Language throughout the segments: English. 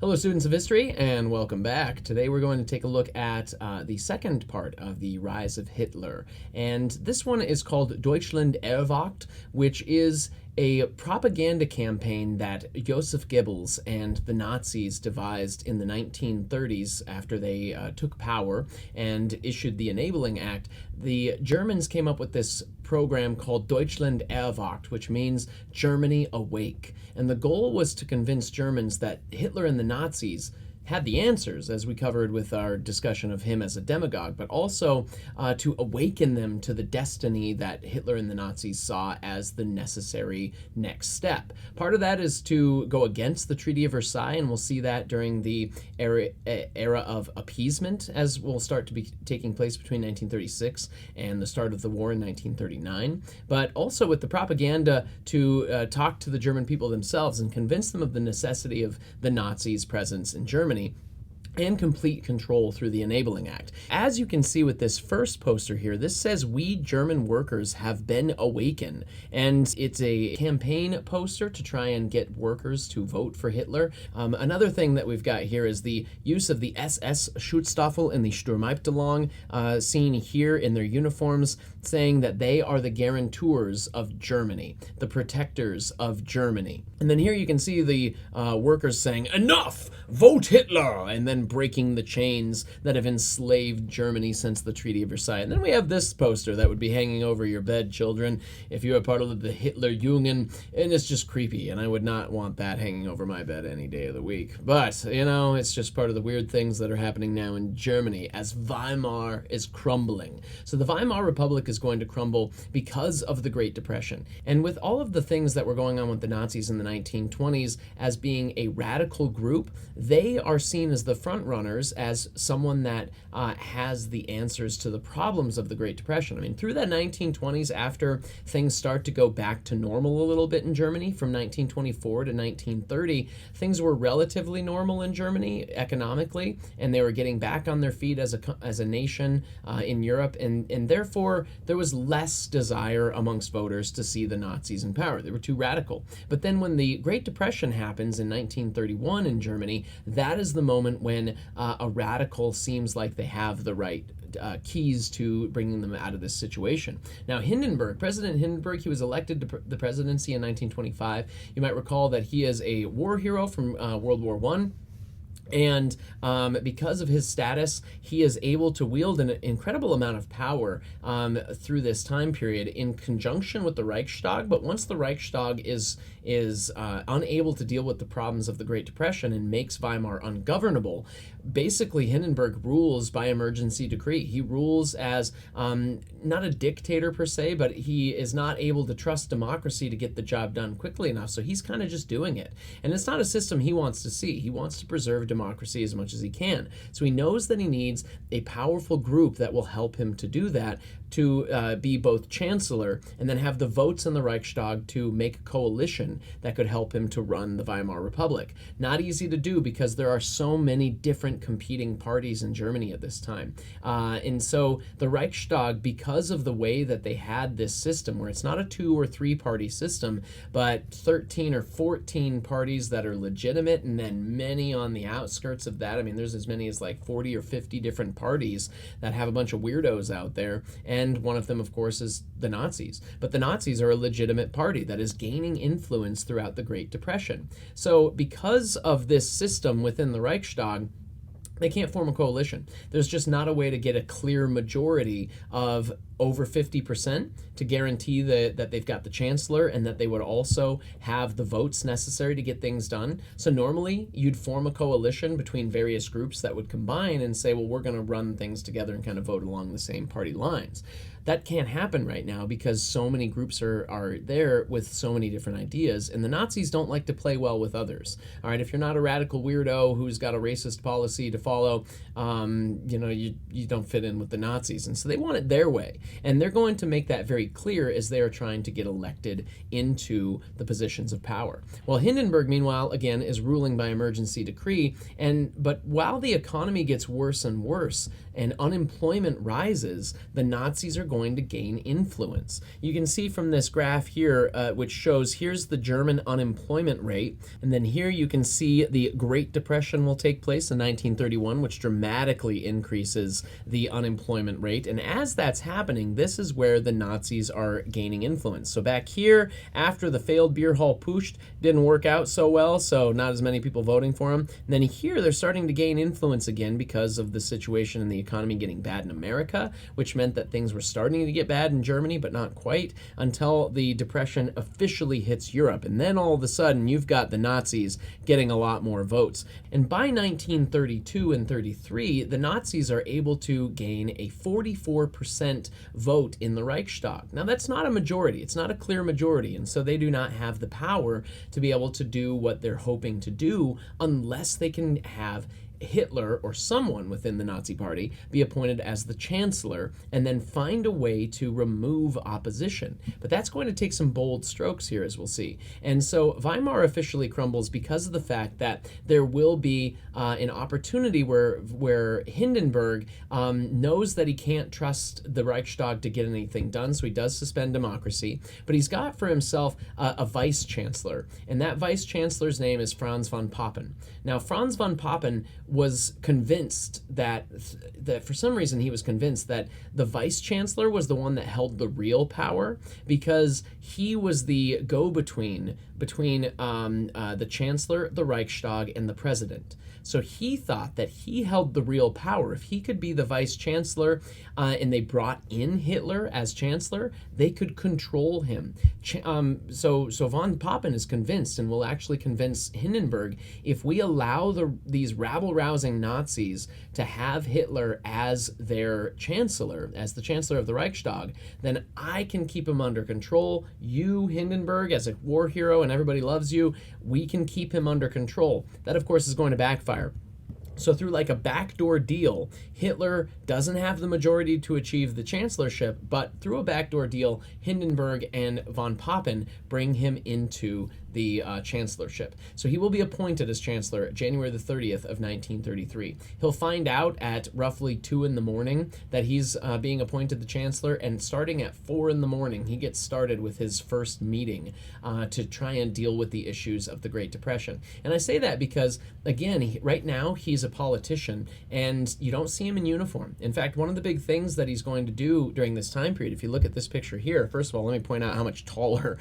Hello, students of history, and welcome back. Today we're going to take a look at the second part of the rise of Hitler. And this one is called Deutschland erwacht, which is a propaganda campaign that Joseph Goebbels and the Nazis devised in the 1930s after they took power and issued the Enabling Act. The Germans came up with this program called Deutschland erwacht, which means Germany awake. And the goal was to convince Germans that Hitler and the Nazis had the answers, as we covered with our discussion of him as a demagogue, but also to awaken them to the destiny that Hitler and the Nazis saw as the necessary next step. Part of that is to go against the Treaty of Versailles, and we'll see that during the era of appeasement, as will start to be taking place between 1936 and the start of the war in 1939, but also with the propaganda to talk to the German people themselves and convince them of the necessity of the Nazis' presence in Germany and complete control through the Enabling Act. As you can see with this first poster here, this says, "We German workers have been awakened." And it's a campaign poster to try and get workers to vote for Hitler. Another thing that we've got here is the use of the SS Schutzstaffel and the Sturmabteilung seen here in their uniforms, saying that they are the guarantors of Germany, the protectors of Germany. And then here you can see the workers saying, "Enough! Vote Hitler!" and then breaking the chains that have enslaved Germany since the Treaty of Versailles. And then we have this poster that would be hanging over your bed, children, if you are part of the Hitler Jugend, and it's just creepy, and I would not want that hanging over my bed any day of the week. But, you know, it's just part of the weird things that are happening now in Germany as Weimar is crumbling. So the Weimar Republic is going to crumble because of the Great Depression. And with all of the things that were going on with the Nazis in the 1920s as being a radical group, they are seen as the front runners, as someone that has the answers to the problems of the Great Depression. I mean, through that 1920s, after things start to go back to normal a little bit in Germany, from 1924 to 1930, things were relatively normal in Germany economically, and they were getting back on their feet as a nation in Europe, and therefore there was less desire amongst voters to see the Nazis in power. They were too radical. But then when the Great Depression happens in 1931 in Germany, that is the moment when a radical seems like they have the right keys to bringing them out of this situation. Now, President Hindenburg, he was elected to the presidency in 1925. You might recall that he is a war hero from World War I. And because of his status, he is able to wield an incredible amount of power through this time period in conjunction with the Reichstag. But once the Reichstag is unable to deal with the problems of the Great Depression and makes Weimar ungovernable, basically Hindenburg rules by emergency decree. He rules as not a dictator per se, but he is not able to trust democracy to get the job done quickly enough. So he's kind of just doing it. And it's not a system he wants to see. He wants to preserve democracy as much as he can. So he knows that he needs a powerful group that will help him to do that, to be both chancellor and then have the votes in the Reichstag to make a coalition that could help him to run the Weimar Republic. Not easy to do because there are so many different competing parties in Germany at this time. And so the Reichstag, because of the way that they had this system where it's not a 2 or 3 party system, but 13 or 14 parties that are legitimate and then many on the outskirts of that. I mean, there's as many as like 40 or 50 different parties that have a bunch of weirdos out there. And one of them, of course, is the Nazis. But the Nazis are a legitimate party that is gaining influence throughout the Great Depression. So because of this system within the Reichstag, they can't form a coalition. There's just not a way to get a clear majority of over 50% to guarantee that they've got the chancellor and that they would also have the votes necessary to get things done. So normally you'd form a coalition between various groups that would combine and say, well, we're going to run things together and kind of vote along the same party lines. That can't happen right now because so many groups are there with so many different ideas, and the Nazis don't like to play well with others. All right, if you're not a radical weirdo who's got a racist policy to follow, you don't fit in with the Nazis, and so they want it their way. And they're going to make that very clear as they are trying to get elected into the positions of power. Well, Hindenburg, meanwhile, again, is ruling by emergency decree. But while the economy gets worse and worse and unemployment rises, the Nazis are going to gain influence. You can see from this graph here, which shows here's the German unemployment rate, and then here you can see the Great Depression will take place in 1931, which dramatically increases the unemployment rate. And as that's happening, this is where the Nazis are gaining influence. So back here, after the failed beer hall putsch didn't work out so well, so not as many people voting for him. And then here they're starting to gain influence again because of the situation in the economy getting bad in America, which meant that things were starting to get bad in Germany, but not quite, until the Depression officially hits Europe. And then all of a sudden, you've got the Nazis getting a lot more votes. And by 1932 and 33, the Nazis are able to gain a 44% vote in the Reichstag. Now, that's not a majority. It's not a clear majority, and so they do not have the power to be able to do what they're hoping to do unless they can have Hitler or someone within the Nazi Party be appointed as the chancellor and then find a way to remove opposition. But that's going to take some bold strokes here, as we'll see. And so Weimar officially crumbles because of the fact that there will be an opportunity where Hindenburg knows that he can't trust the Reichstag to get anything done, so he does suspend democracy. But he's got for himself a vice chancellor, and that vice chancellor's name is Franz von Papen. Now, Franz von Papen was convinced that for some reason he was convinced that the vice chancellor was the one that held the real power, because he was the go-between between the chancellor, the Reichstag, and the president. So he thought that he held the real power. If he could be the vice chancellor and they brought in Hitler as chancellor, they could control him. So von Papen is convinced, and will actually convince Hindenburg, if we allow these rabble-rousing Nazis to have Hitler as their chancellor, as the chancellor of the Reichstag, then I can keep him under control. You, Hindenburg, as a war hero, and everybody loves you, we can keep him under control. That, of course, is going to backfire. So through like a backdoor deal, Hitler doesn't have the majority to achieve the chancellorship, but through a backdoor deal, Hindenburg and von Papen bring him into the chancellorship. So he will be appointed as chancellor January the 30th of 1933. He'll find out at roughly 2 in the morning that he's being appointed the chancellor, and starting at 4 in the morning, he gets started with his first meeting to try and deal with the issues of the Great Depression. And I say that because, again, right now he's a politician, and you don't see him in uniform. In fact, one of the big things that he's going to do during this time period, if you look at this picture here, first of all, let me point out how much taller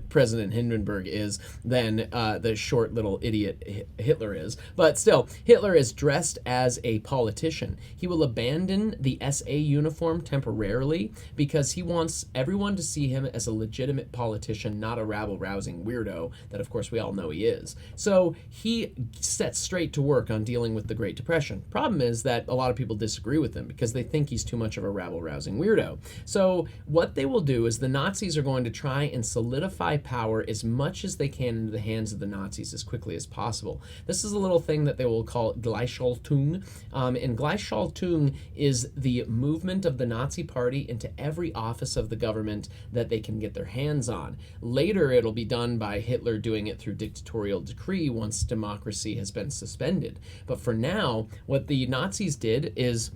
President Hindenburg is than the short little idiot Hitler is. But still, Hitler is dressed as a politician. He will abandon the SA uniform temporarily because he wants everyone to see him as a legitimate politician, not a rabble-rousing weirdo that, of course, we all know he is. So he sets straight to work on dealing with the Great Depression. Problem is that a lot of people disagree with him because they think he's too much of a rabble-rousing weirdo. So what they will do is the Nazis are going to try and solidify power as much as they can into the hands of the Nazis as quickly as possible. This is a little thing that they will call Gleichschaltung, and Gleichschaltung is the movement of the Nazi Party into every office of the government that they can get their hands on. Later, it'll be done by Hitler doing it through dictatorial decree once democracy has been suspended. But for now, what the Nazis did is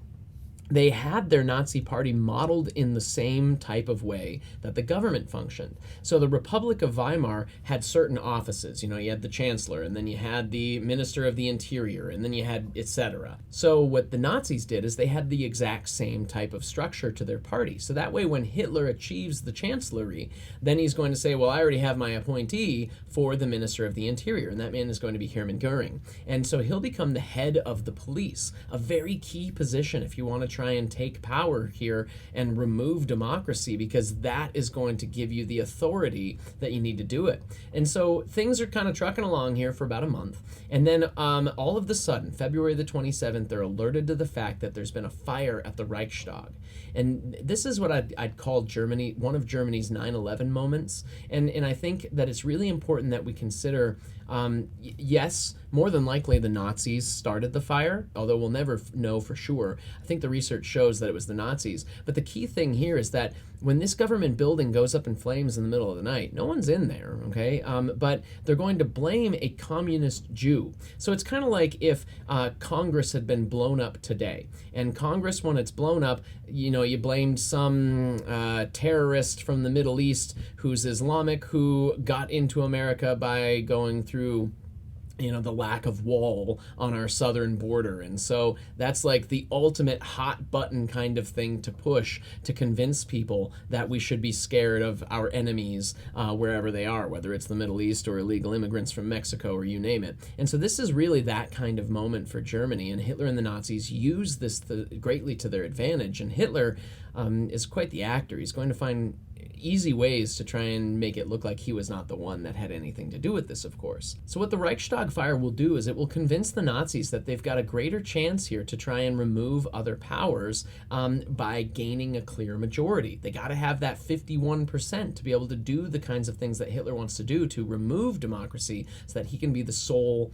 they had their Nazi Party modeled in the same type of way that the government functioned. So the Republic of Weimar had certain offices. You know, you had the Chancellor, and then you had the Minister of the Interior, and then you had etc. So what the Nazis did is they had the exact same type of structure to their party. So that way when Hitler achieves the Chancellery, then he's going to say, well, I already have my appointee for the Minister of the Interior, and that man is going to be Hermann Goering. And so he'll become the head of the police, a very key position if you want to try and take power here and remove democracy, because that is going to give you the authority that you need to do it. And so things are kind of trucking along here for about a month, and then all of a sudden, February the 27th, they're alerted to the fact that there's been a fire at the Reichstag. And this is what I'd call one of Germany's 9/11 moments, and I think that it's really important that we consider Yes, more than likely the Nazis started the fire, although we'll never know for sure. I think the research shows that it was the Nazis. But the key thing here is that when this government building goes up in flames in the middle of the night, no one's in there, okay? But they're going to blame a communist Jew. So it's kind of like if Congress had been blown up today. And Congress, when it's blown up, you blamed some terrorist from the Middle East who's Islamic who got into America by going through the lack of wall on our southern border. And so that's like the ultimate hot button kind of thing to push to convince people that we should be scared of our enemies wherever they are, whether it's the Middle East or illegal immigrants from Mexico or you name it. And so this is really that kind of moment for Germany. And Hitler and the Nazis use this greatly to their advantage. And Hitler is quite the actor. He's going to find easy ways to try and make it look like he was not the one that had anything to do with this, of course. So what the Reichstag Fire will do is it will convince the Nazis that they've got a greater chance here to try and remove other powers by gaining a clear majority. They got to have that 51% to be able to do the kinds of things that Hitler wants to do to remove democracy so that he can be the sole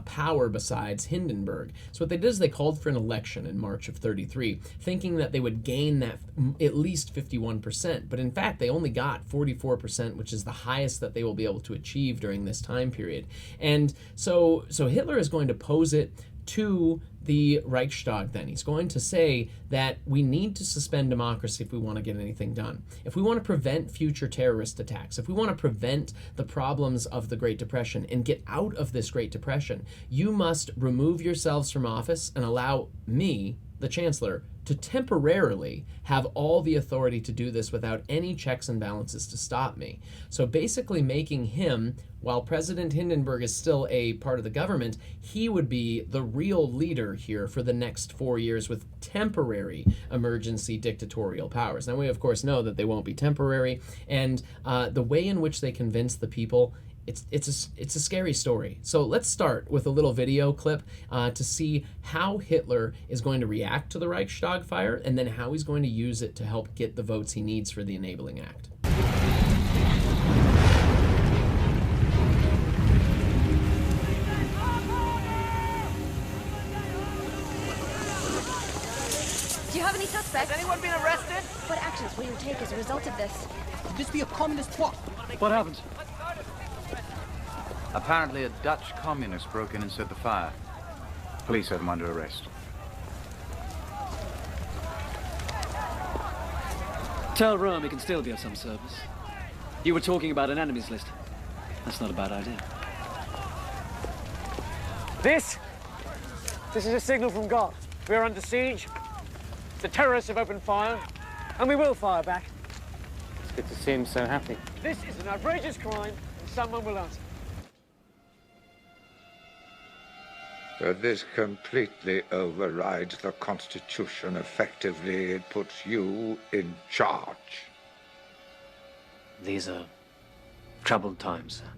power besides Hindenburg. So what they did is they called for an election in March of 33, thinking that they would gain that at least 51%. But in fact, they only got 44%, which is the highest that they will be able to achieve during this time period. And so Hitler is going to pose it to the Reichstag then. He's going to say that we need to suspend democracy if we want to get anything done. If we want to prevent future terrorist attacks, if we want to prevent the problems of the Great Depression and get out of this Great Depression, you must remove yourselves from office and allow me, the Chancellor, to temporarily have all the authority to do this without any checks and balances to stop me. So basically making him, while President Hindenburg is still a part of the government, he would be the real leader here for the next 4 years with temporary emergency dictatorial powers. Now we of course know that they won't be temporary, and the way in which they convince the people, it's a scary story. So let's start with a little video clip to see how Hitler is going to react to the Reichstag fire and then how he's going to use it to help get the votes he needs for the Enabling Act. Do you have any suspects? Has anyone been arrested? What actions will you take as a result of this? Could this be a communist plot? What happened? Apparently a Dutch communist broke in and set the fire. Police have him under arrest. Tell Rome he can still be of some service. You were talking about an enemies list. That's not a bad idea. This is a signal from God. We're under siege. The terrorists have opened fire, and we will fire back. It's good to see him so happy. This is an outrageous crime, and someone will answer. But this completely overrides the Constitution. Effectively, it puts you in charge. These are troubled times, sir.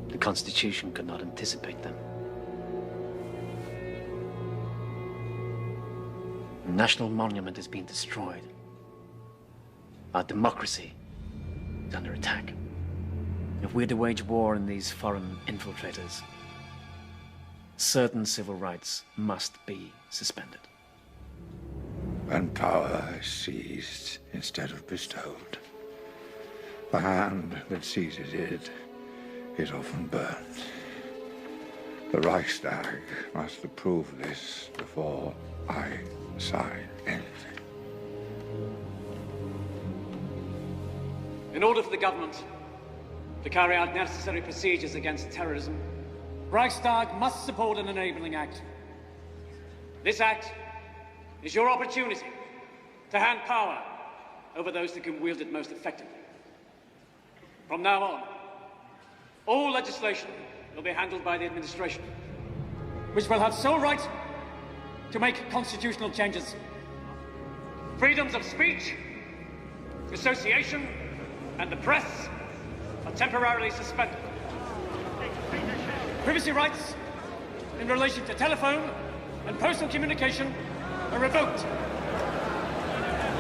The Constitution could not anticipate them. The national monument is being destroyed. Our democracy is under attack. If we're to wage war on these foreign infiltrators, certain civil rights must be suspended. And power is seized instead of bestowed. The hand that seizes it is often burnt. The Reichstag must approve this before I sign anything. In order for the government to carry out necessary procedures against terrorism, Reichstag must support an Enabling Act. This act is your opportunity to hand power over those that can wield it most effectively. From now on, all legislation will be handled by the administration, which will have sole right to make constitutional changes. Freedoms of speech, association, and the press are temporarily suspended. Privacy rights in relation to telephone and postal communication are revoked.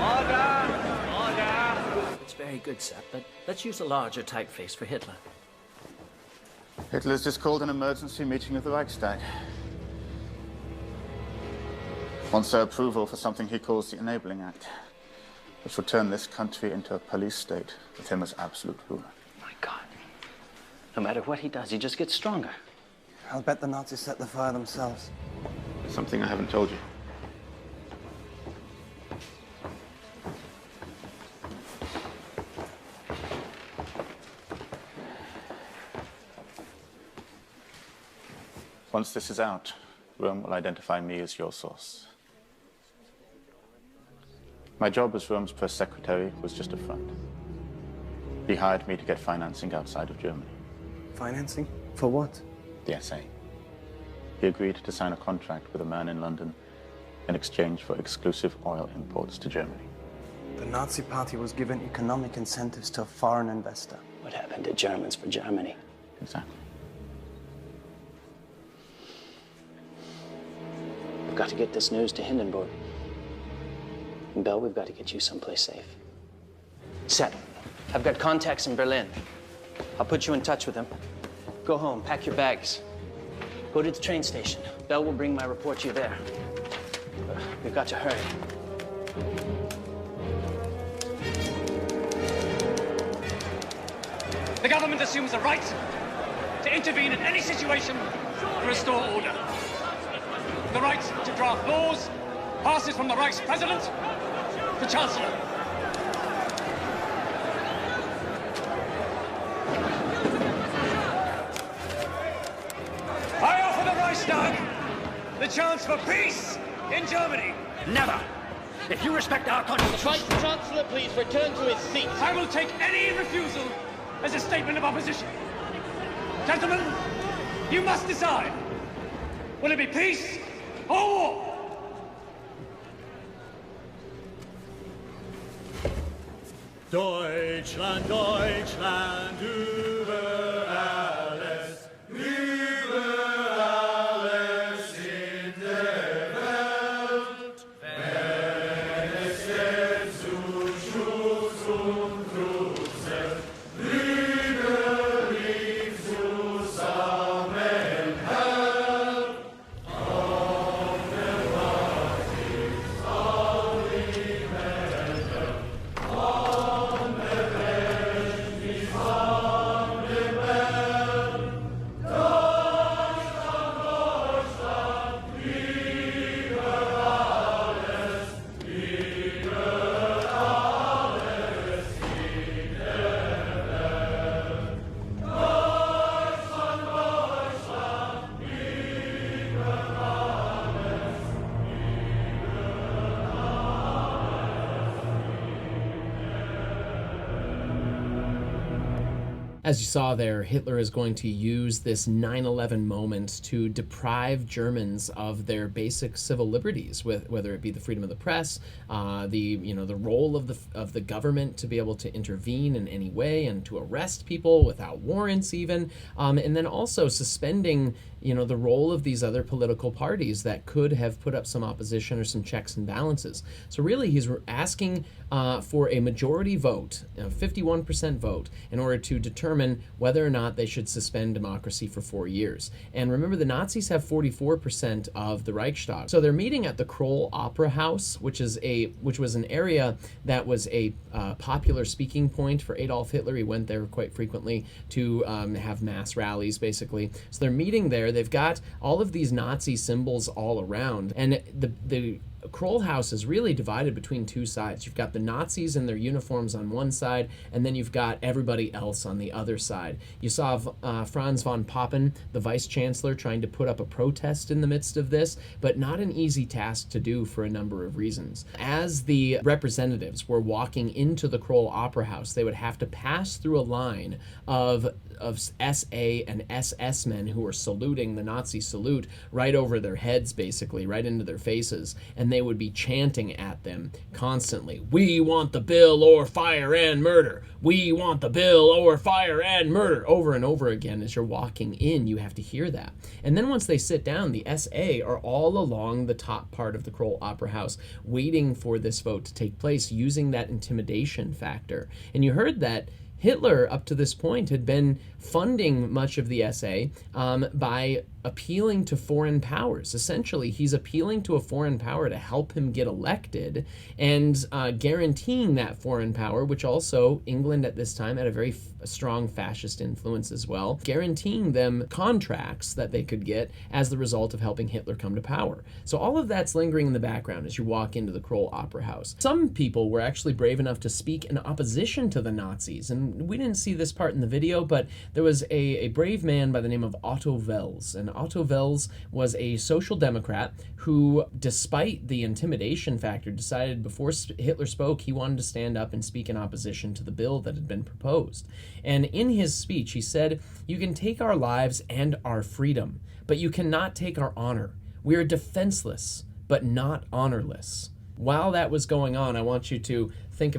Order! Order! It's very good, sir, but let's use a larger typeface for Hitler. Hitler's just called an emergency meeting of the Reichstag. Wants their approval for something he calls the Enabling Act, which will turn this country into a police state with him as absolute ruler. My God. No matter what he does, he just gets stronger. I'll bet the Nazis set the fire themselves. Something I haven't told you. Once this is out, Rome will identify me as your source. My job as Rome's press secretary was just a front. He hired me to get financing outside of Germany. Financing? For what? The SA. He agreed to sign a contract with a man in London in exchange for exclusive oil imports to Germany. The Nazi Party was given economic incentives to a foreign investor. What happened to Germans for Germany? Exactly. We've got to get this news to Hindenburg. And Bell, we've got to get you someplace safe. Set. I've got contacts in Berlin. I'll put you in touch with them. Go home, pack your bags. Go to the train station. Bell will bring my report to you there. We've got to hurry. The government assumes the right to intervene in any situation to restore order. The right to draft laws passes from the Reich's president to chancellor. I offer the Reichstag the chance for peace in Germany. Never! If you respect our constitution... Vice Chancellor, please return to his seat. I will take any refusal as a statement of opposition. Gentlemen, you must decide. Will it be peace or war? Deutschland, Deutschland, über alles, über alles in der Welt. Wenn es jetzt zu Schuss und Grusel, Lüge zusammenhält. Auf der Macht ist all die Welt. As you saw there, Hitler is going to use this 9/11 moment to deprive Germans of their basic civil liberties, whether it be the freedom of the press, the role of the government to be able to intervene in any way and to arrest people without warrants even, and then also suspending the role of these other political parties that could have put up some opposition or some checks and balances. So really, he's asking for a majority vote, a 51% vote, in order to determine whether or not they should suspend democracy for 4 years. And remember, the Nazis have 44% of the Reichstag. So they're meeting at the Kroll Opera House, which was an area that was a popular speaking point for Adolf Hitler. He went there quite frequently to have mass rallies, basically. So they're meeting there. They've got all of these Nazi symbols all around, and the Kroll House is really divided between two sides. You've got the Nazis in their uniforms on one side, and then you've got everybody else on the other side. You saw Franz von Papen, the vice chancellor, trying to put up a protest in the midst of this, but not an easy task to do for a number of reasons. As the representatives were walking into the Kroll Opera House, they would have to pass through a line of SA and SS men who were saluting the Nazi salute right over their heads, basically, right into their faces, and they would be chanting at them constantly, "We want the bill or fire and murder! We want the bill or fire and murder!" Over and over again. As you're walking in, you have to hear that. And then once they sit down, the SA are all along the top part of the Kroll Opera House waiting for this vote to take place, using that intimidation factor. And you heard that Hitler, up to this point, had been funding much of the SA by appealing to foreign powers. Essentially, he's appealing to a foreign power to help him get elected and guaranteeing that foreign power, which also England at this time had a very strong fascist influence as well, guaranteeing them contracts that they could get as the result of helping Hitler come to power. So all of that's lingering in the background as you walk into the Kroll Opera House. Some people were actually brave enough to speak in opposition to the Nazis, and we didn't see this part in the video, but there was a brave man by the name of Otto Wels, and Otto Wels was a social democrat who, despite the intimidation factor, decided before Hitler spoke he wanted to stand up and speak in opposition to the bill that had been proposed. And in his speech he said, "You can take our lives and our freedom, but you cannot take our honor. We are defenseless, but not honorless." While that was going on, I want you to think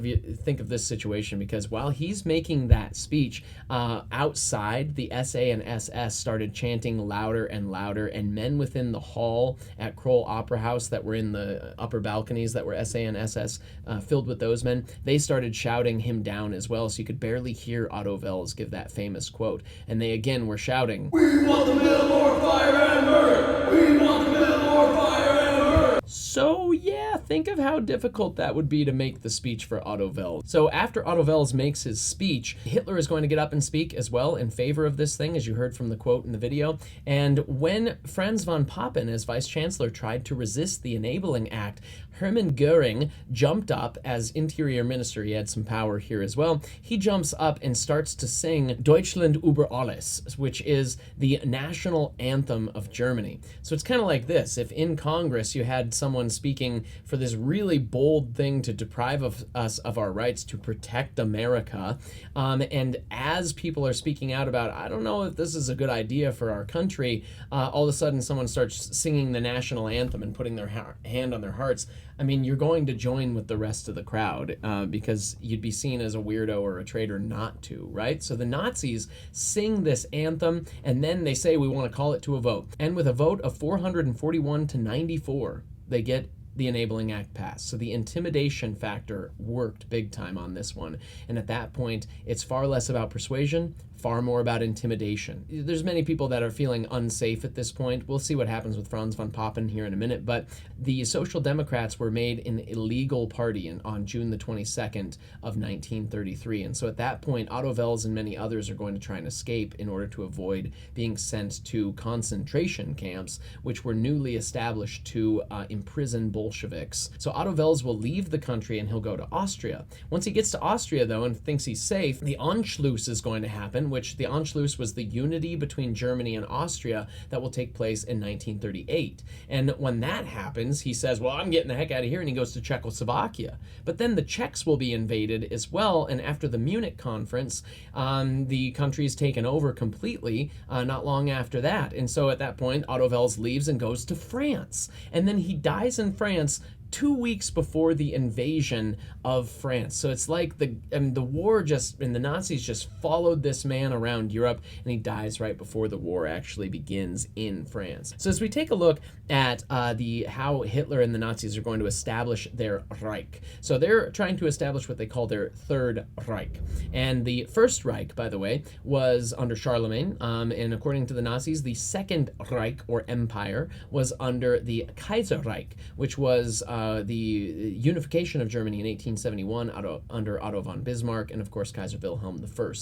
of this situation, because while he's making that speech, outside the SA and SS started chanting louder and louder, and men within the hall at Kroll Opera House that were in the upper balconies that were SA and SS filled with those men, they started shouting him down as well, so you could barely hear Otto Wels give that famous quote. And they again were shouting, "We want the middle more fire and murder! We want the middle more fire and murder!" So yeah, think of how difficult that would be to make the speech for Otto Wels. So after Otto Wels makes his speech, Hitler is going to get up and speak as well in favor of this thing, as you heard from the quote in the video. And when Franz von Papen, as vice chancellor, tried to resist the Enabling Act, Hermann Goering jumped up as interior minister. He had some power here as well. He jumps up and starts to sing Deutschland über alles, which is the national anthem of Germany. So it's kind of like this. If in Congress you had someone speaking for this really bold thing to deprive us of our rights to protect America, and as people are speaking out about, I don't know if this is a good idea for our country, all of a sudden someone starts singing the national anthem and putting their hand on their hearts. I mean, you're going to join with the rest of the crowd because you'd be seen as a weirdo or a traitor not to, right? So the Nazis sing this anthem, and then they say we want to call it to a vote. And with a vote of 441 to 94, they get the Enabling Act passed. So the intimidation factor worked big time on this one. And at that point, it's far less about persuasion, far more about intimidation. There's many people that are feeling unsafe at this point. We'll see what happens with Franz von Papen here in a minute, but the Social Democrats were made an illegal party on June the 22nd of 1933. And so at that point, Otto Wels and many others are going to try and escape in order to avoid being sent to concentration camps, which were newly established to imprison Bolsheviks. So Otto Wels will leave the country and he'll go to Austria. Once he gets to Austria, though, and thinks he's safe, the Anschluss is going to happen, which the Anschluss was the unity between Germany and Austria that will take place in 1938. And when that happens, he says, well, I'm getting the heck out of here, and he goes to Czechoslovakia. But then the Czechs will be invaded as well, and after the Munich conference, the country is taken over completely not long after that. And so at that point, Otto Wels leaves and goes to France. And then he dies in France 2 weeks before the invasion of France. So it's like the war and the Nazis just followed this man around Europe, and he dies right before the war actually begins in France. So as we take a look at how Hitler and the Nazis are going to establish their Reich. So they're trying to establish what they call their Third Reich. And the First Reich, by the way, was under Charlemagne, and according to the Nazis, the Second Reich, or Empire, was under the Kaiserreich, which was the unification of Germany in 1871 under Otto von Bismarck and, of course, Kaiser Wilhelm I.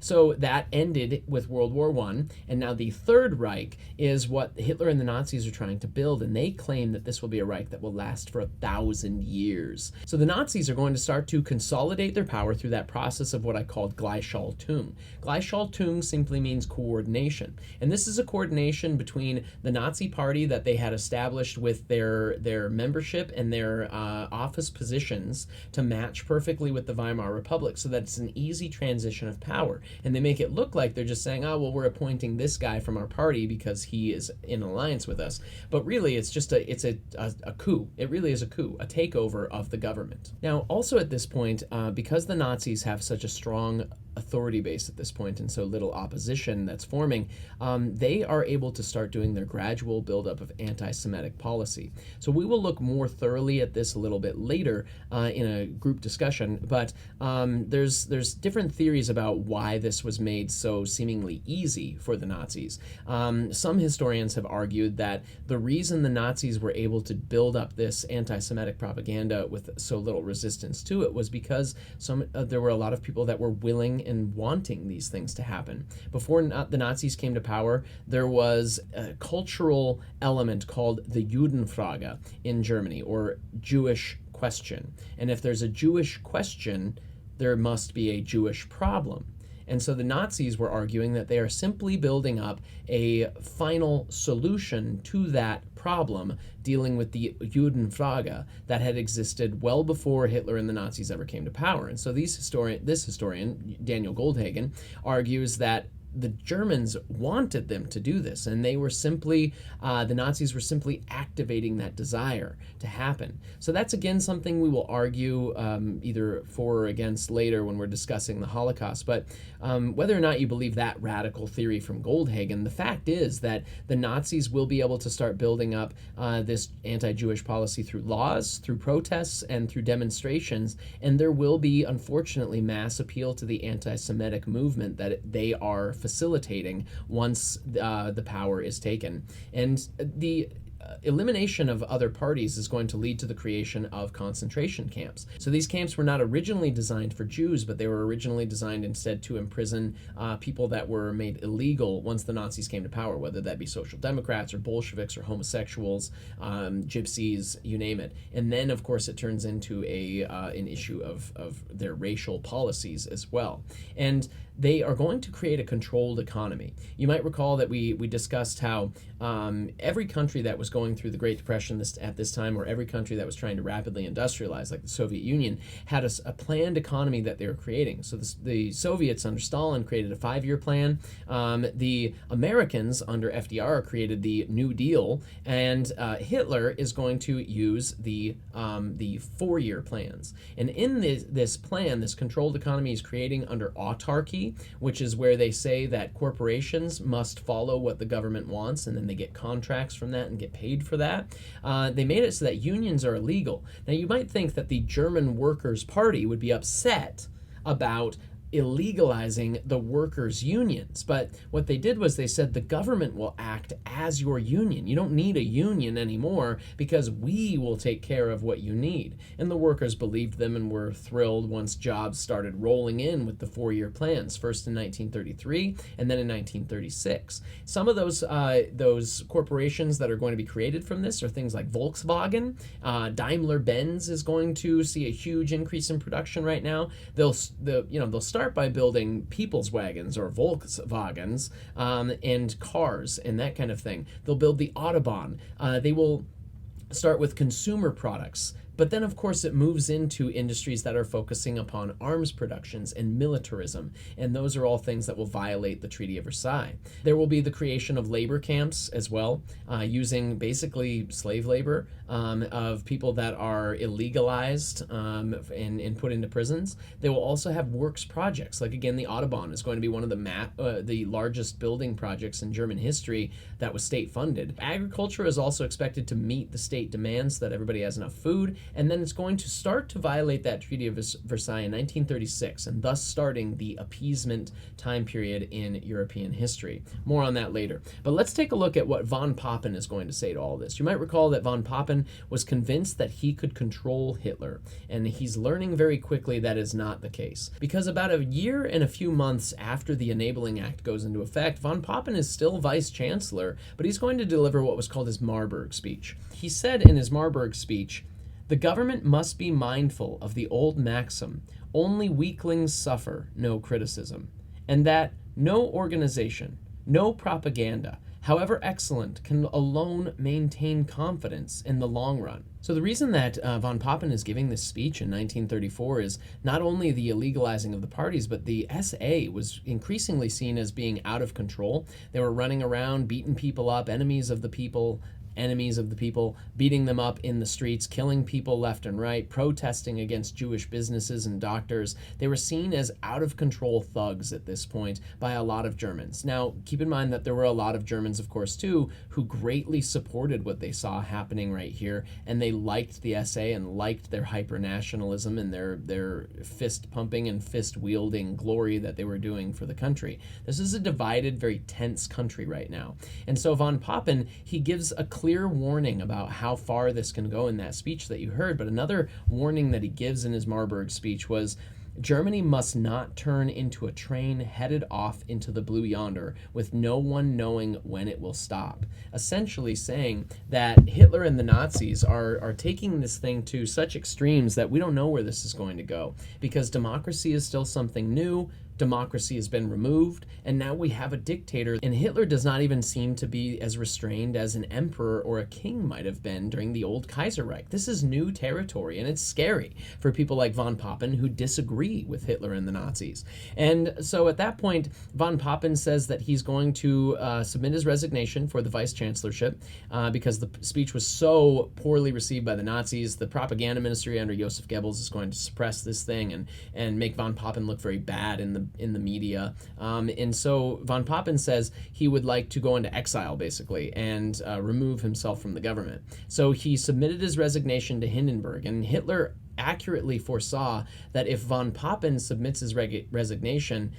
So that ended with World War I, and now the Third Reich is what Hitler and the Nazis are trying to build, and they claim that this will be a Reich that will last for 1,000 years. So the Nazis are going to start to consolidate their power through that process of what I called Gleichschaltung. Gleichschaltung simply means coordination, and this is a coordination between the Nazi Party that they had established with their membership and their office positions to match perfectly with the Weimar Republic, so that it's an easy transition of power. And they make it look like they're just saying, oh, well, we're appointing this guy from our party because he is in alliance with us. But really, it's just a coup. It really is a coup, a takeover of the government. Now, also at this point, because the Nazis have such a strong authority base at this point and so little opposition that's forming, they are able to start doing their gradual buildup of anti-Semitic policy. So we will look more thoroughly at this a little bit later in a group discussion, but there's different theories about why this was made so seemingly easy for the Nazis. Some historians have argued that the reason the Nazis were able to build up this anti-Semitic propaganda with so little resistance to it was because there were a lot of people that were willing and wanting these things to happen. Before the Nazis came to power, there was a cultural element called the Judenfrage in Germany, or Jewish question. And if there's a Jewish question, there must be a Jewish problem. And so the Nazis were arguing that they are simply building up a final solution to that problem, dealing with the Judenfrage that had existed well before Hitler and the Nazis ever came to power. And so this historian, Daniel Goldhagen, argues that the Germans wanted them to do this, and they were simply, the Nazis were simply activating that desire to happen. So that's again something we will argue either for or against later when we're discussing the Holocaust. But whether or not you believe that radical theory from Goldhagen, the fact is that the Nazis will be able to start building up this anti-Jewish policy through laws, through protests, and through demonstrations, and there will be, unfortunately, mass appeal to the anti-Semitic movement that they are facilitating once the power is taken. And the elimination of other parties is going to lead to the creation of concentration camps. So these camps were not originally designed for Jews, but they were originally designed instead to imprison people that were made illegal once the Nazis came to power, whether that be social democrats or Bolsheviks or homosexuals, gypsies, you name it. And then, of course, it turns into an issue of their racial policies as well. And they are going to create a controlled economy. You might recall that we discussed how every country that was going through the Great Depression at this time, or every country that was trying to rapidly industrialize, like the Soviet Union, had a planned economy that they were creating. So the Soviets under Stalin created a 5-year plan. The Americans under FDR created the New Deal, and Hitler is going to use the 4-year plans. And in this plan, this controlled economy is creating under autarky, which is where they say that corporations must follow what the government wants, and then they get contracts from that and get paid for that. They made it so that unions are illegal. Now, you might think that the German Workers' Party would be upset about illegalizing the workers' unions. But what they did was they said the government will act as your union. You don't need a union anymore because we will take care of what you need. And the workers believed them and were thrilled once jobs started rolling in with the 4-year plans, first in 1933 and then in 1936. Some of those corporations that are going to be created from this are things like Volkswagen. Daimler-Benz is going to see a huge increase in production right now. They'll start by building people's wagons or Volkswagens and cars and that kind of thing. They'll build the Autobahn. They will start with consumer products. But then, of course, it moves into industries that are focusing upon arms productions and militarism, and those are all things that will violate the Treaty of Versailles. There will be the creation of labor camps as well, using basically slave labor of people that are illegalized and put into prisons. They will also have works projects, like again, the Autobahn is going to be one of the largest building projects in German history that was state-funded. Agriculture is also expected to meet the state demands so that everybody has enough food. And then it's going to start to violate that Treaty of Versailles in 1936, and thus starting the appeasement time period in European history. More on that later. But let's take a look at what von Papen is going to say to all this. You might recall that von Papen was convinced that he could control Hitler, and he's learning very quickly that is not the case. Because about a year and a few months after the Enabling Act goes into effect, von Papen is still vice chancellor, but he's going to deliver what was called his Marburg speech. He said in his Marburg speech, "The government must be mindful of the old maxim, only weaklings suffer no criticism, and that no organization, no propaganda, however excellent, can alone maintain confidence in the long run." So the reason that von Papen is giving this speech in 1934 is not only the illegalizing of the parties, but the SA was increasingly seen as being out of control. They were running around, beating people up, enemies of the people, enemies of the people, beating them up in the streets, killing people left and right, protesting against Jewish businesses and doctors. They were seen as out-of-control thugs at this point by a lot of Germans. Now, keep in mind that there were a lot of Germans, of course, too, who greatly supported what they saw happening right here, and they liked the SA and liked their hyper-nationalism and their fist-pumping and fist-wielding glory that they were doing for the country. This is a divided, very tense country right now. And so von Papen, he gives a clear warning about how far this can go in that speech that you heard, but another warning that he gives in his Marburg speech was, Germany must not turn into a train headed off into the blue yonder with no one knowing when it will stop. Essentially saying that Hitler and the Nazis are taking this thing to such extremes that we don't know where this is going to go, because democracy is still something new. Democracy has been removed, and now we have a dictator, and Hitler does not even seem to be as restrained as an emperor or a king might have been during the old Kaiserreich. This is new territory, and it's scary for people like von Papen who disagree with Hitler and the Nazis. And so at that point, von Papen says that he's going to submit his resignation for the vice chancellorship because the speech was so poorly received by the Nazis. The propaganda ministry under Joseph Goebbels is going to suppress this thing and make von Papen look very bad in the media. And so von Papen says he would like to go into exile, basically, and remove himself from the government. So he submitted his resignation to Hindenburg, and Hitler accurately foresaw that if von Papen submits his resignation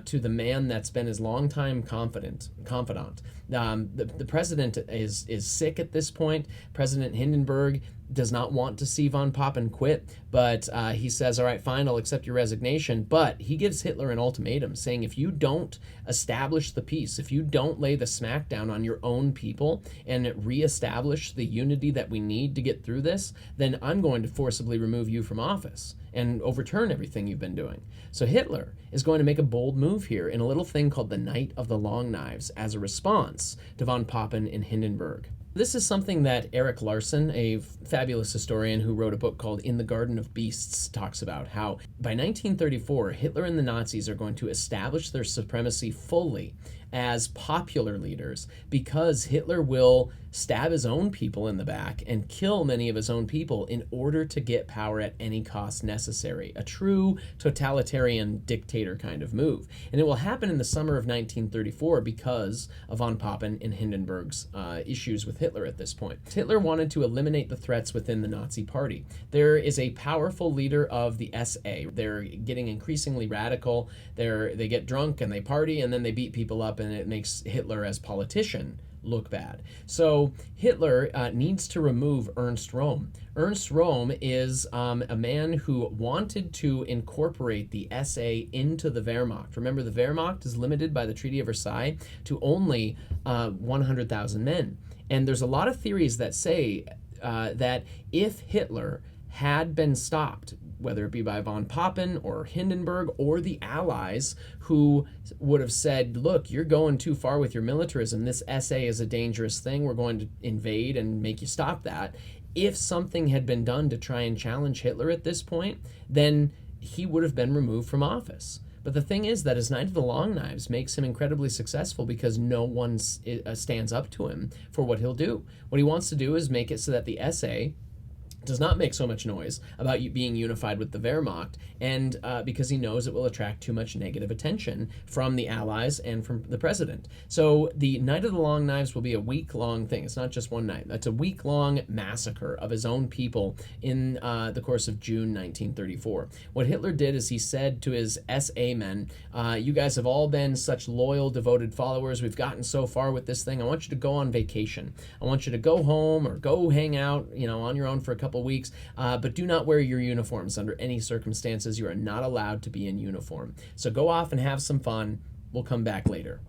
to the man that's been his longtime confidant, the president is sick at this point. President Hindenburg does not want to see von Papen quit, but he says, all right, fine, I'll accept your resignation. But he gives Hitler an ultimatum saying, if you don't establish the peace, if you don't lay the smackdown on your own people and reestablish the unity that we need to get through this, then I'm going to forcibly remove you from office and overturn everything you've been doing. So Hitler is going to make a bold move here in a little thing called the Night of the Long Knives as a response to von Papen and Hindenburg. This is something that Eric Larson, a fabulous historian who wrote a book called In the Garden of Beasts, talks about how by 1934, Hitler and the Nazis are going to establish their supremacy fully as popular leaders because Hitler will stab his own people in the back and kill many of his own people in order to get power at any cost necessary. A true totalitarian dictator kind of move. And it will happen in the summer of 1934 because of von Papen and Hindenburg's issues with Hitler at this point. Hitler wanted to eliminate the threats within the Nazi party. There is a powerful leader of the SA. They're getting increasingly radical. They get drunk and they party and then they beat people up, and it makes Hitler as politician look bad. So Hitler needs to remove Ernst Röhm. Ernst Röhm is a man who wanted to incorporate the SA into the Wehrmacht. Remember, the Wehrmacht is limited by the Treaty of Versailles to only 100,000 men. And there's a lot of theories that say that if Hitler had been stopped, whether it be by von Papen or Hindenburg or the Allies, who would have said, look, you're going too far with your militarism. This SA is a dangerous thing. We're going to invade and make you stop that. If something had been done to try and challenge Hitler at this point, then he would have been removed from office. But the thing is that his Night of the Long Knives makes him incredibly successful because no one stands up to him for what he'll do. What he wants to do is make it so that the SA does not make so much noise about you being unified with the Wehrmacht, and because he knows it will attract too much negative attention from the Allies and from the president. So the Night of the Long Knives will be a week-long thing. It's not just one night. It's a week-long massacre of his own people in the course of June 1934. What Hitler did is he said to his SA men, you guys have all been such loyal, devoted followers. We've gotten so far with this thing. I want you to go on vacation. I want you to go home or go hang out, on your own for a couple weeks, but do not wear your uniforms under any circumstances. You are not allowed to be in uniform. So go off and have some fun. We'll come back later.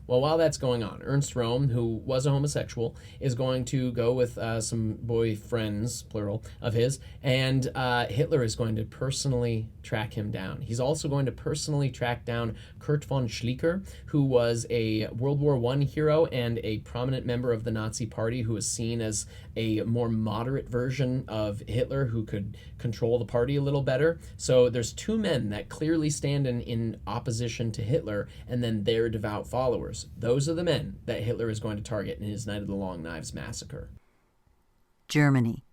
Well, while that's going on, Ernst Röhm, who was a homosexual, is going to go with some boyfriends, plural, of his, and Hitler is going to personally track him down. He's also going to personally track down Kurt von Schleicher, who was a World War I hero and a prominent member of the Nazi Party who was seen as a more moderate version of Hitler who could control the party a little better. So there's two men that clearly stand in opposition to Hitler and then their devout followers. soldiers. Those are the men that Hitler is going to target in his Night of the Long Knives massacre. Germany,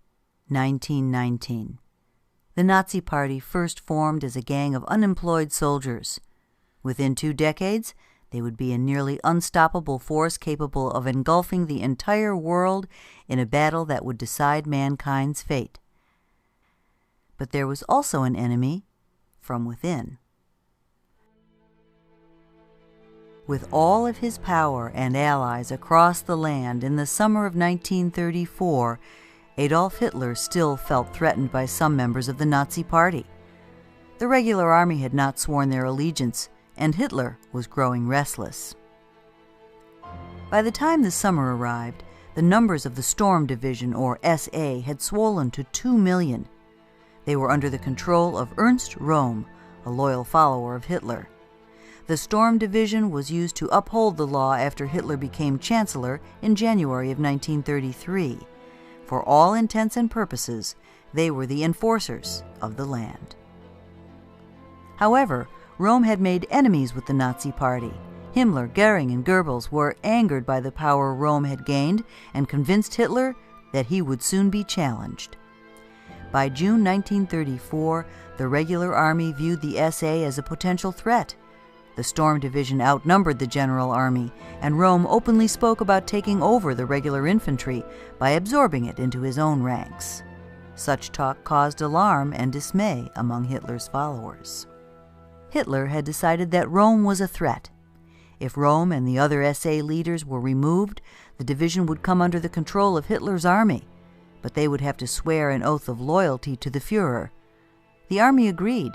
1919. The Nazi Party first formed as a gang of unemployed soldiers. Within 2 decades, they would be a nearly unstoppable force capable of engulfing the entire world in a battle that would decide mankind's fate. But there was also an enemy from within. With all of his power and allies across the land in the summer of 1934, Adolf Hitler still felt threatened by some members of the Nazi Party. The regular army had not sworn their allegiance, and Hitler was growing restless. By the time the summer arrived, the numbers of the Storm Division, or SA, had swollen to 2 million. They were under the control of Ernst Röhm, a loyal follower of Hitler. The Storm Division was used to uphold the law after Hitler became Chancellor in January of 1933. For all intents and purposes, they were the enforcers of the land. However, Röhm had made enemies with the Nazi Party. Himmler, Goering, and Goebbels were angered by the power Röhm had gained and convinced Hitler that he would soon be challenged. By June 1934, the regular army viewed the SA as a potential threat. The Storm Division outnumbered the General Army, and Röhm openly spoke about taking over the regular infantry by absorbing it into his own ranks. Such talk caused alarm and dismay among Hitler's followers. Hitler had decided that Röhm was a threat. If Röhm and the other SA leaders were removed, the division would come under the control of Hitler's army, but they would have to swear an oath of loyalty to the Führer. The army agreed,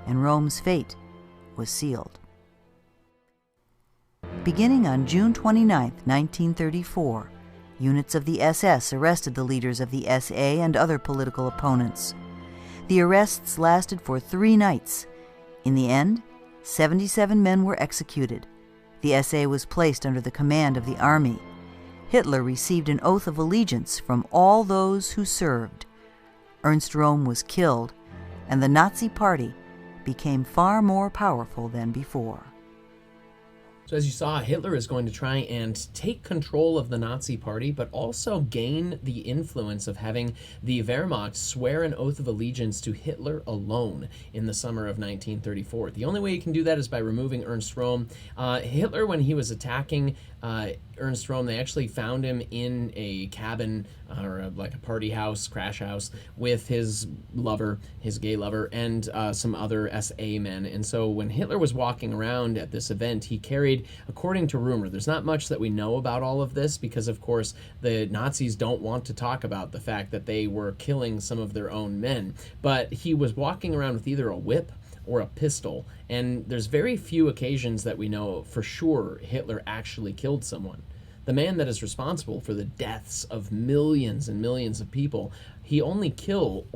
and Röhm's fate was sealed. Beginning on June 29, 1934, units of the SS arrested the leaders of the SA and other political opponents. The arrests lasted for 3 nights. In the end, 77 men were executed. The SA was placed under the command of the army. Hitler received an oath of allegiance from all those who served. Ernst Röhm was killed, and the Nazi Party became far more powerful than before. So as you saw, Hitler is going to try and take control of the Nazi Party, but also gain the influence of having the Wehrmacht swear an oath of allegiance to Hitler alone in the summer of 1934. The only way you can do that is by removing Ernst Röhm. Hitler, when he was attacking Ernst Röhm, they actually found him in a cabin or like a party house, crash house, with his lover, his gay lover, and some other SA men. And so when Hitler was walking around at this event, he carried, according to rumor, there's not much that we know about all of this because, of course, the Nazis don't want to talk about the fact that they were killing some of their own men. But he was walking around with either a whip or a pistol, and there's very few occasions that we know for sure Hitler actually killed someone. The man that is responsible for the deaths of millions and millions of people, he only killed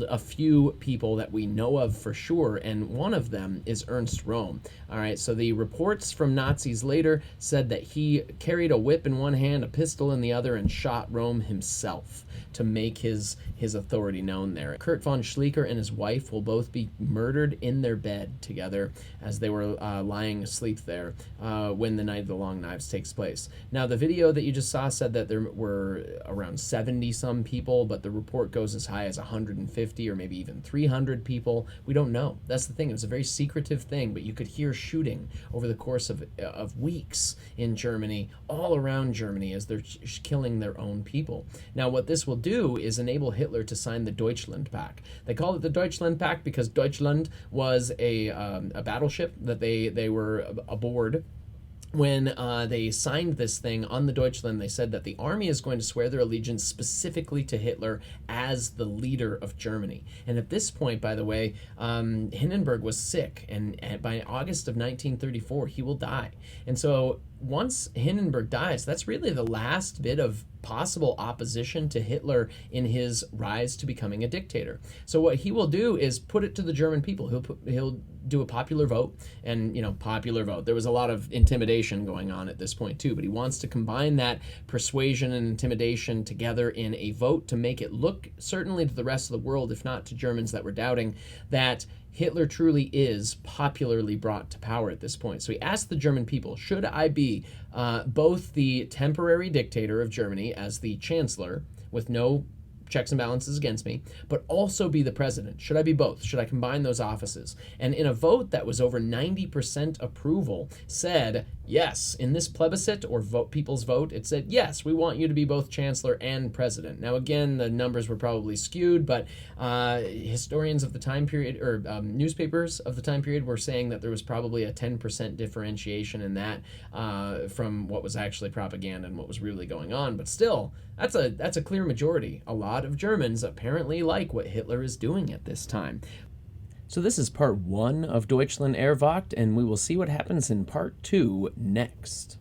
a few people that we know of for sure, and one of them is Ernst Röhm. All right, so the reports from Nazis later said that he carried a whip in one hand, a pistol in the other, and shot Röhm himself to make his authority known there. Kurt von Schleicher and his wife will both be murdered in their bed together as they were lying asleep there when the Night of the Long Knives takes place. Now, the video that you just saw said that there were around 70-some people, but the report goes as high as 150 or maybe even 300 people. We don't know. That's the thing. It's a very secretive thing, but you could hear shooting over the course of weeks in Germany, all around Germany, as they're killing their own people. Now, what this will do is enable Hitler to sign the Deutschland Pact. They call it the Deutschland Pact because Deutschland was a battleship that they were aboard. When they signed this thing on the Deutschland, they said that the army is going to swear their allegiance specifically to Hitler as the leader of Germany. And at this point, by the way, Hindenburg was sick, and by August of 1934, he will die. And so once Hindenburg dies, that's really the last bit of possible opposition to Hitler in his rise to becoming a dictator. So what he will do is put it to the German people. He'll do a popular vote, and popular vote. There was a lot of intimidation going on at this point too, but he wants to combine that persuasion and intimidation together in a vote to make it look, certainly to the rest of the world, if not to Germans that were doubting, that Hitler truly is popularly brought to power at this point. So he asked the German people, should I be both the temporary dictator of Germany as the chancellor with no checks and balances against me, but also be the president? Should I be both? Should I combine those offices? And in a vote that was over 90% approval, said yes. In this plebiscite or people's vote, it said yes, we want you to be both chancellor and president. Now again, the numbers were probably skewed, but historians of the time period, or newspapers of the time period, were saying that there was probably a 10% differentiation in that from what was actually propaganda and what was really going on. But still, that's a clear majority. A lot of Germans apparently like what Hitler is doing at this time. So this is part 1 of Deutschland Erwacht, and we will see what happens in part 2 next.